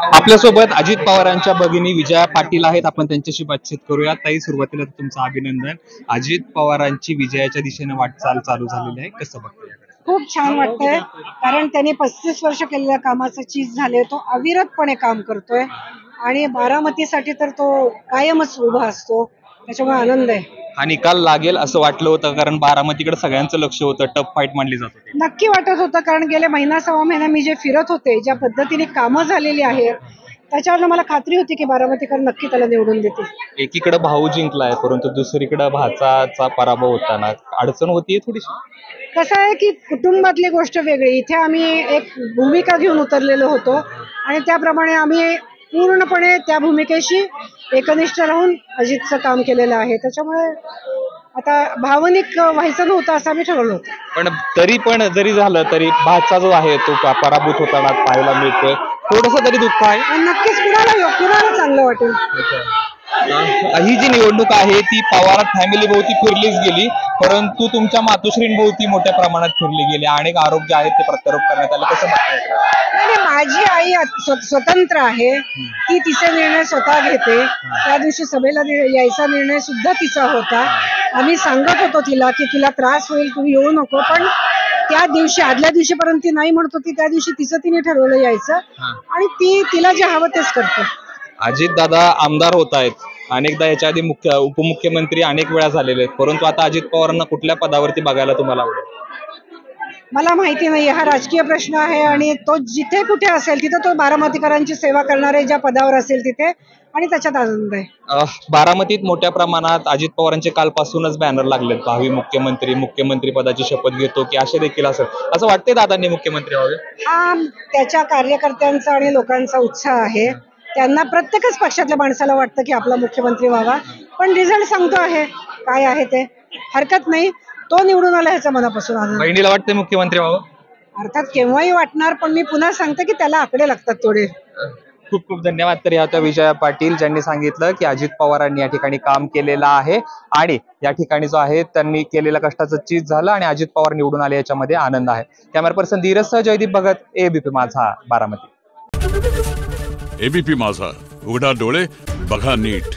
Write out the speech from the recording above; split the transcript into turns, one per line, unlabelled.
आपल्यासोबत अजित पवारांच्या भगिनी विजया पाटील आहेत. आपण त्यांच्याशी बातचीत करूया. ताई, सुरुवातीला तुमचं अभिनंदन. अजित पवारांची विजयाच्या दिशेने वाटचाल चालू झालेली आहे, कसं बघताय?
खूप छान वाटतंय, कारण त्यांनी 35 वर्ष केलेल्या कामाचं चीज झाले. तो अविरतपणे काम करतोय आणि बारामतीसाठी तर तो कायमच उभा असतो, त्याच्यामुळे आनंद आहे.
हा निकाल लागेल असं वाटलं होतं, कारण बारामतीकडे सगळ्यांचं लक्ष होतं, टफ फाईट मानली जात होती.
नक्की वाटत होतं, कारण गेले महिना सव्वा महिना मी जे फिरत होते, ज्या पद्धतीने कामं झालेली आहेत, त्याच्यावर मला खात्री होती की बारामतीकर नक्की त्याला निवडून देतील.
एकीकडे भाऊ जिंकलाय, परंतु दुसरीकडे भाचाचा पराभव होताना अडचण होतीये थोडीशी.
कसं आहे की कुटुंबातली गोष्ट वेगळी, इथे आम्ही एक भूमिका घेऊन उतरलेलो होतो आणि त्याप्रमाणे आम्ही पूर्णपणे त्या भूमिकेशी एकनिष्ठ राहून अजितचं काम केलेलं आहे. त्याच्यामुळे आता भावनिक व्हायचं नव्हतं असं आम्ही ठरवलं होतं.
पण जरी झालं तरी भाचा जो आहे तो पराभूत होताना पाहायला मिळतोय, थोडंसं तरी दुःख आहे.
नक्कीच कुणाला चांगलं वाटेल.
ही जी निवडणूक आहे ती पवार फॅमिली भोवती फिरलीच गेली, परंतु तुमच्या मातोश्रींभोवती मोठ्या प्रमाणात फिरली गेली. अनेक आरोप जे आहेत ते प्रत्यारोप करण्यात आले, कसं बघताय?
माझी आई स्वतंत्र आहे, ती तिचे निर्णय स्वतः घेते. त्या दिवशी सभेला यायचा निर्णय सुद्धा तिचा होता. आम्ही सांगत होतो तिला की तुला त्रास होईल, तू येऊ नको, पण त्या दिवशी आदल्या दिवशीपर्यंत ती नाही म्हणत होती. त्या दिवशी तिने ठरवलं यायचं आणि तिला जे हवं तेच करते.
अजित दादा आमदार होत आहेत, अनेकदा याच्या आधी उपमुख्यमंत्री अनेक वेळा झालेले आहेत, परंतु आता अजित पवारांना कुठल्या पदावरती बघायला तुम्हाला आवडेल?
मला माहिती नाही, हा राजकीय प्रश्न आहे आणि तो जिथे कुठे असेल तिथे तो बारामतीकरांची सेवा करणारे ज्या पदावर असेल तिथे, आणि त्याच्यात आनंद आहे.
बारामतीत मोठ्या प्रमाणात अजित पवारांचे कालपासूनच बॅनर लागलेत, भावी मुख्यमंत्री पदाची शपथ घेतो की असे देखील असं वाटतंय दादांनी मुख्यमंत्री व्हावे?
हा त्याच्या कार्यकर्त्यांचा आणि लोकांचा उत्साह आहे. त्यांना प्रत्येकच पक्षातल्या माणसाला वाटतं की आपला मुख्यमंत्री व्हावा, पण रिझल्ट सांगतो आहे काय आहे ते. हरकत नाही, तो निवडून आला ह्याचा मनापासून आनंद.
बहिणीला वाटतंय मुख्यमंत्री व्हावं?
अर्थात केव्हाही वाटणार, पण मी पुन्हा सांगते की त्याला आकडे लागतात थोडे.
खूप खूप धन्यवाद. तर या होत्या विजया पाटील, ज्यांनी सांगितलं की अजित पवारांनी या ठिकाणी काम केलेलं आहे आणि या ठिकाणी जो आहे त्यांनी केलेल्या कष्टाचं चीज झालं आणि अजित पवार निवडून आले, याच्यामध्ये आनंद आहे. कॅमेरा पर्सन धीरज सह जयदीप भगत, एबीपी माझा, बारामती.
एबीपी माझा, उघडा डोळे बघा नीट.